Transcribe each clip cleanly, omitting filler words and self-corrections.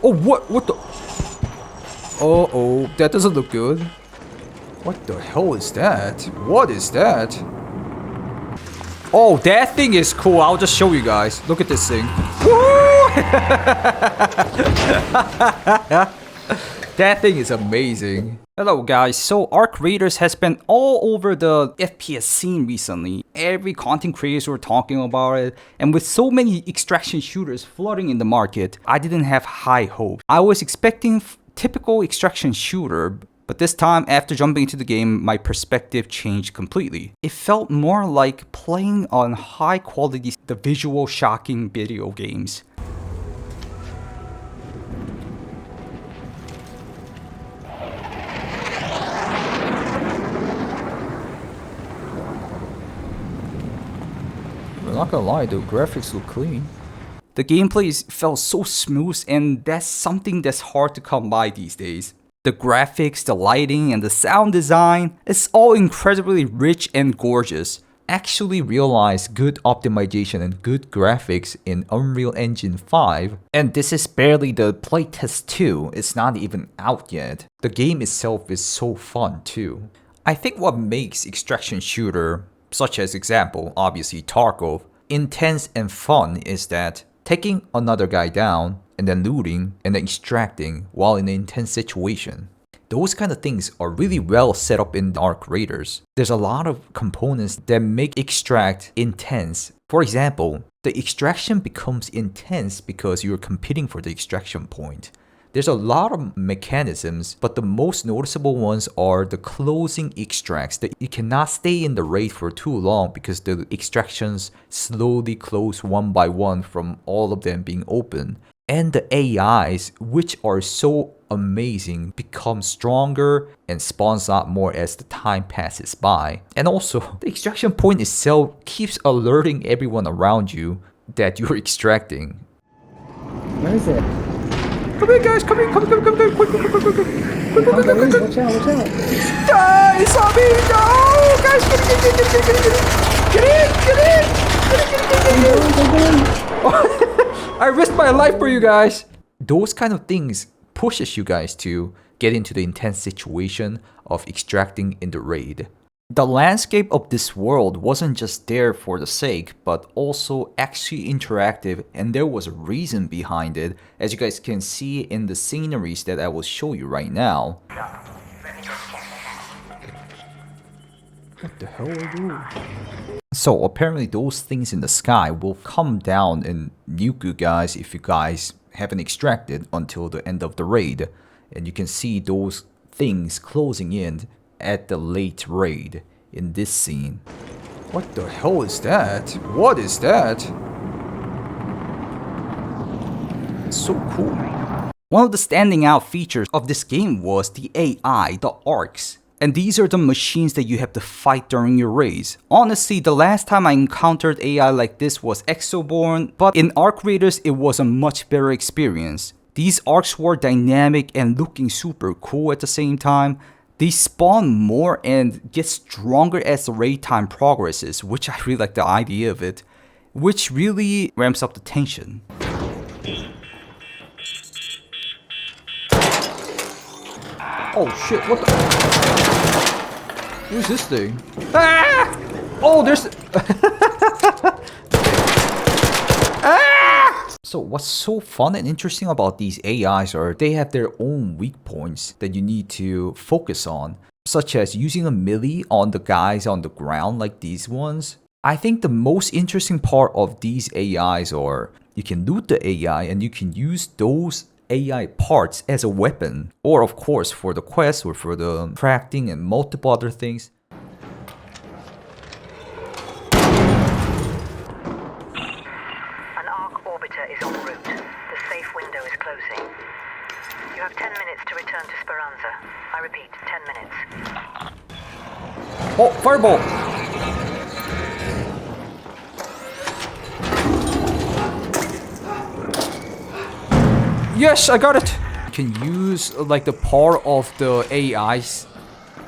Oh, what the? Oh, that doesn't look good. What the hell is that? What is that? Oh, that thing is cool. I'll just show you guys. Look at this thing. Woo! That thing is amazing. Hello guys, so Arc Raiders has been all over the FPS scene recently. Every content creators were talking about it, and with so many extraction shooters flooding in the market, I didn't have high hopes. I was expecting typical extraction shooter, but this time after jumping into the game, my perspective changed completely. It felt more like playing on high quality, the visual shocking video games. I'm not gonna lie, the graphics look clean. The gameplay felt so smooth, and that's something that's hard to come by these days. The graphics, the lighting, and the sound design, it's all incredibly rich and gorgeous. Actually realized good optimization and good graphics in Unreal Engine 5, and this is barely the playtest too, it's not even out yet. The game itself is so fun too. I think what makes extraction shooter, such as example, obviously Tarkov, intense and fun is that taking another guy down and then looting and then extracting while in an intense situation. Those kind of things are really well set up in Arc Raiders. There's a lot of components that make extract intense. For example, the extraction becomes intense because you're competing for the extraction point. There's a lot of mechanisms, but the most noticeable ones are the closing extracts that you cannot stay in the raid for too long because the extractions slowly close one by one from all of them being open. And the AIs, which are so amazing, become stronger and spawns out more as the time passes by. And also, the extraction point itself keeps alerting everyone around you that you're extracting. Where is it? Come in, guys! Come in! Come, quick! Watch out! Die! Zombie! No! Guys, get in! I risked my life for you guys! Those kind of things pushes you guys to get into the intense situation of extracting in the raid. The landscape of this world wasn't just there for the sake, but also actually interactive, and there was a reason behind it, as you guys can see in the sceneries that I will show you right now. What the hell are you? So apparently those things in the sky will come down and nuke you guys if you guys haven't extracted until the end of the raid. And you can see those things closing in at the late raid in this scene. What the hell is that? What is that? It's so cool. One of the standing out features of this game was the AI, the ARCs. And these are the machines that you have to fight during your raids. Honestly, the last time I encountered AI like this was Exoborn, but in Arc Raiders it was a much better experience. These ARCs were dynamic and looking super cool at the same time. They spawn more and get stronger as the raid time progresses, which I really like the idea of it, which really ramps up the tension. Oh shit, what the? Who's this thing? Ah! Oh, there's... Ah! So what's so fun and interesting about these AIs are they have their own weak points that you need to focus on, such as using a melee on the guys on the ground like these ones. I think the most interesting part of these AIs are you can loot the AI and you can use those AI parts as a weapon, or of course for the quest or for the crafting and multiple other things. An ARC orbiter is en route. The safe window is closing. You have 10 minutes to return to Speranza. I repeat, 10 minutes. Oh, fireball! Yes, I got it! You can use like the part of the AI's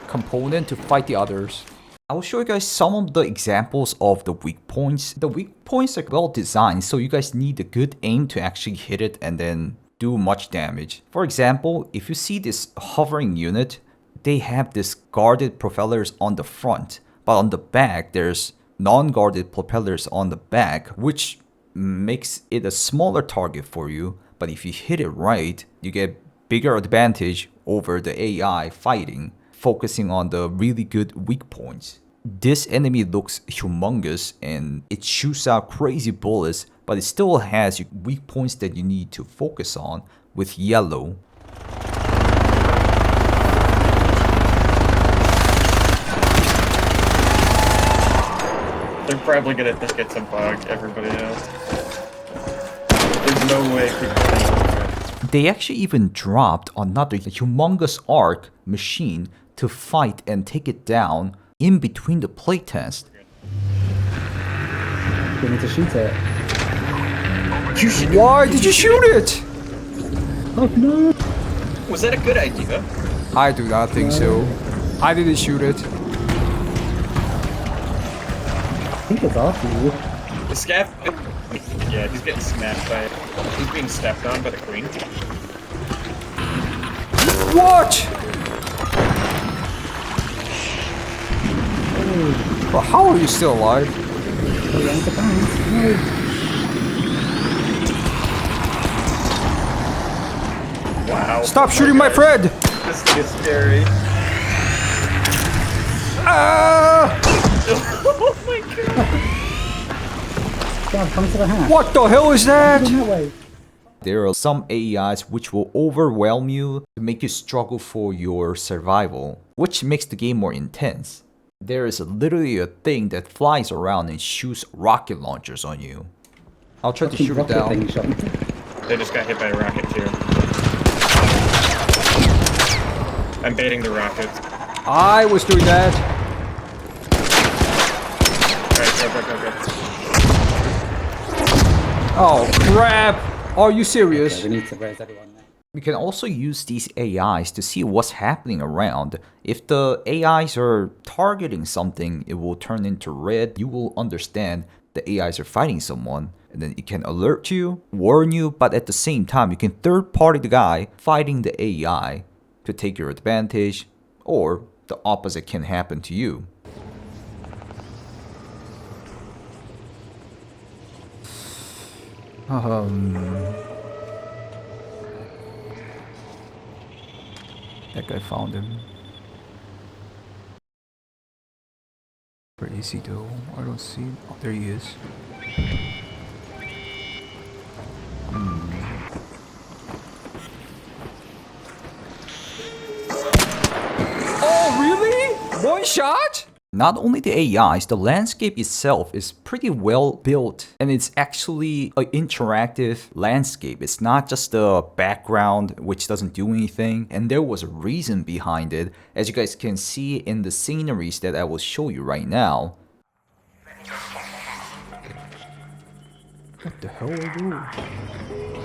component to fight the others. I will show you guys some of the examples of the weak points. The weak points are well designed, so you guys need a good aim to actually hit it and then do much damage. For example, if you see this hovering unit, they have this guarded propellers on the front, but on the back there's non-guarded propellers on the back, which makes it a smaller target for you. But if you hit it right, you get bigger advantage over the AI fighting, focusing on the really good weak points. This enemy looks humongous and it shoots out crazy bullets, but it still has weak points that you need to focus on with yellow. They're probably gonna think it's a bug, everybody else. There's no way people think it's They actually even dropped another humongous ARC machine to fight and take it down in between the playtest. We need to shoot it. Why did you shoot it? Oh no! Was that a good idea? I do not think so. I didn't shoot it. I think it's after you. The scav. Yeah, he's getting smacked by it. He's being stepped on by the queen. What? But how are you still alive? Oh, yeah, the bounce. No. Wow. Stop shooting my friend! This thing is scary. Ah! Oh my god. Come to the hat. What the hell is that? Go that way. There are some AIs which will overwhelm you to make you struggle for your survival, which makes the game more intense. There is literally a thing that flies around and shoots rocket launchers on you. I'll try to shoot it Rocket down. thing shot me. They just got hit by a rocket too. I'm baiting the rockets. I was doing that. Alright, go. Oh crap! Are you serious? Yeah, we need to raise everyone now. We can also use these AIs to see what's happening around. If the AIs are targeting something, it will turn into red. You will understand the AIs are fighting someone. And then it can alert you, warn you, but at the same time, you can third party the guy fighting the AI to take your advantage, or the opposite can happen to you. That guy found him. Where is he though? I don't see him. Oh, there he is. Oh, really? One shot? Not only the AIs, the landscape itself is pretty well built, and it's actually an interactive landscape. It's not just the background which doesn't do anything, and there was a reason behind it, as you guys can see in the sceneries that I will show you right now. What the hell are you?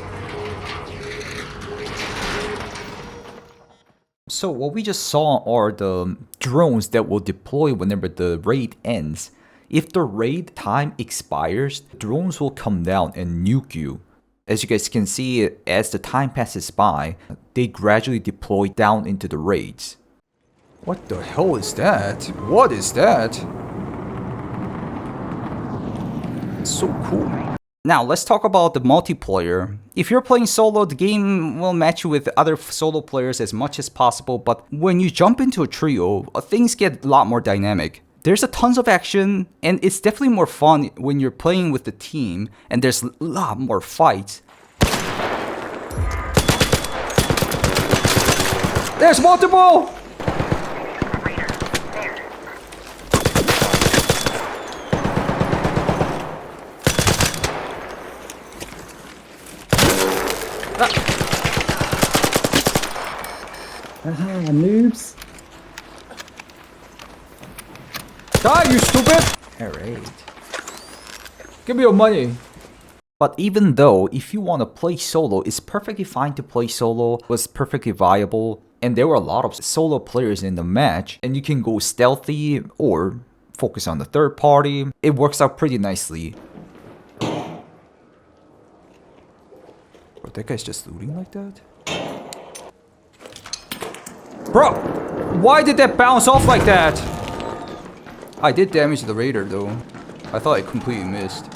So what we just saw are the drones that will deploy whenever the raid ends. If the raid time expires, drones will come down and nuke you. As you guys can see, as the time passes by, they gradually deploy down into the raids. What the hell is that? What is that? It's so cool. Now let's talk about the multiplayer. If you're playing solo, the game will match you with other solo players as much as possible, but when you jump into a trio, things get a lot more dynamic. There's a tons of action, and it's definitely more fun when you're playing with the team, and there's a lot more fights. There's multiple! Aha, noobs. Die, you stupid! Alright. Give me your money. But even though, if you want to play solo, it's perfectly fine to play solo, was perfectly viable, and there were a lot of solo players in the match, and you can go stealthy or focus on the third party. It works out pretty nicely. But that guy's just looting like that? Bro! Why did that bounce off like that? I did damage the Raider though. I thought I completely missed.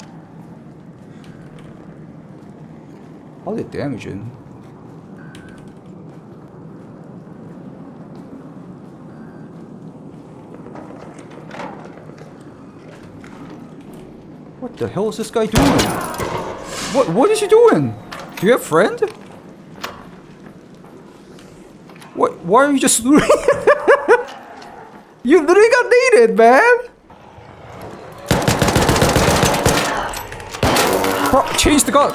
How did it damage it? What the hell is this guy doing? What is he doing? Do you have a friend? What? Why are you just looting? You literally got needed, man! Bro, change the gun!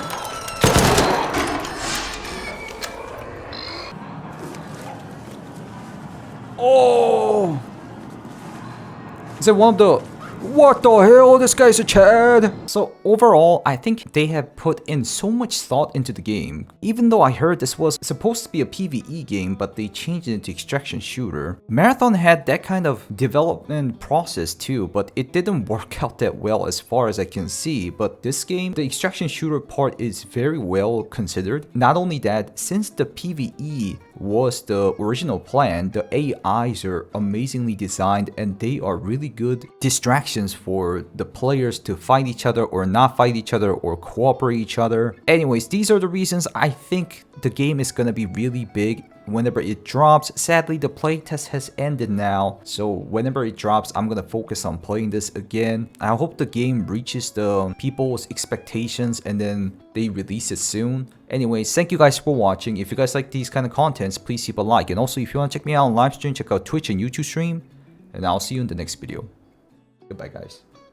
Oh! Is it one of the... What the hell? This guy's a Chad! So overall, I think they have put in so much thought into the game. Even though I heard this was supposed to be a PvE game, but they changed it into extraction shooter. Marathon had that kind of development process too, but it didn't work out that well as far as I can see. But this game, the extraction shooter part is very well considered. Not only that, since the PvE was the original plan, the AIs are amazingly designed and they are really good distractions for the players to fight each other or not fight each other or cooperate each other. Anyways, these are the reasons I think the game is gonna be really big whenever it drops. Sadly, the playtest has ended now, so whenever it drops, I'm gonna focus on playing this again. I hope the game reaches the people's expectations and then they release it soon. Anyways, thank you guys for watching. If you guys like these kind of contents, please leave a like. And also, if you want to check me out on live stream, check out Twitch and YouTube stream. And I'll see you in the next video. Goodbye, guys.